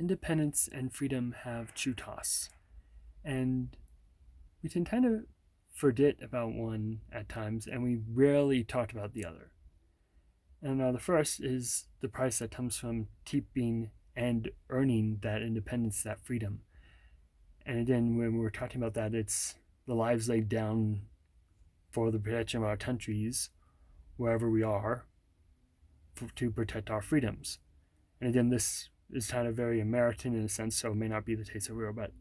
independence and freedom have true toss, and we can kind of forget about one at times, and we rarely talk about the other. And the first is the price that comes from keeping and earning that independence, that freedom. And again, when we're talking about that, it's the lives laid down for the protection of our countries, wherever we are, to protect our freedoms. And again, this is kind of very American in a sense, so it may not be the case everywhere, but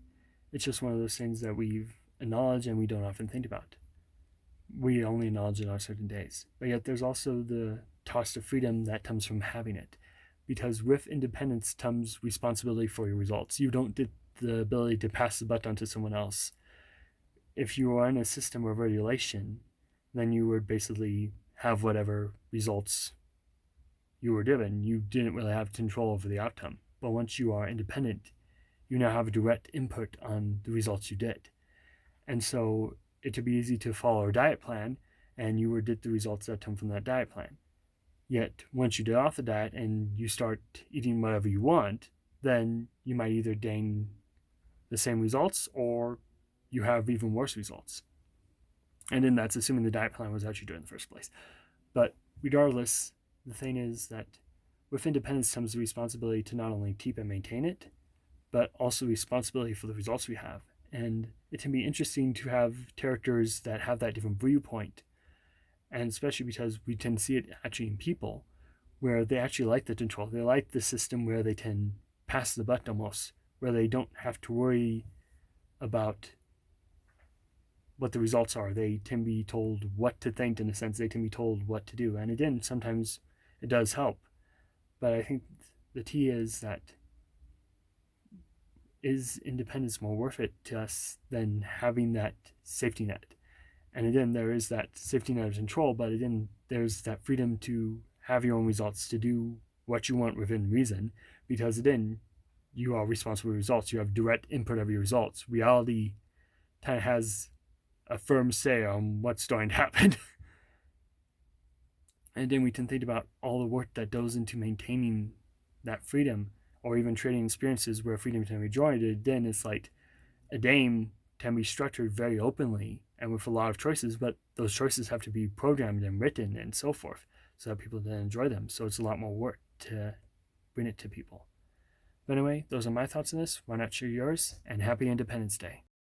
it's just one of those things that we've acknowledged and we don't often think about. We only acknowledge it on certain days. But yet there's also the cost of freedom that comes from having it. Because with independence comes responsibility for your results. You don't get the ability to pass the buck on to someone else. If you are in a system of regulation, then you would basically have whatever results you were given. You didn't really have control over the outcome. But once you are independent, you now have a direct input on the results you did. And so it could be easy to follow a diet plan and you would get the results that come from that diet plan. Yet once you get off the diet and you start eating whatever you want, then you might either gain the same results or you have even worse results. And then that's assuming the diet plan was actually good in the first place. But regardless, the thing is that with independence comes the responsibility to not only keep and maintain it, but also responsibility for the results we have. And it can be interesting to have characters that have that different viewpoint, and especially because we can see it actually in people where they actually like the control. They like the system where they can pass the buck almost, where they don't have to worry about what the results are. They can be told what to think, in a sense. They can be told what to do. And again, sometimes it does help. But I think the key is that is independence more worth it to us than having that safety net? And again, there is that safety net of control, but again, there's that freedom to have your own results, to do what you want within reason, because again, you are responsible for results. You have direct input of your results. Reality kind of has a firm say on what's going to happen. And then we can think about all the work that goes into maintaining that freedom, or even trading experiences where freedom can be joined. Then it's like a game can be structured very openly and with a lot of choices, but those choices have to be programmed and written and so forth so that people can enjoy them. So it's a lot more work to bring it to people. But anyway, those are my thoughts on this. Why not share yours? And happy Independence Day.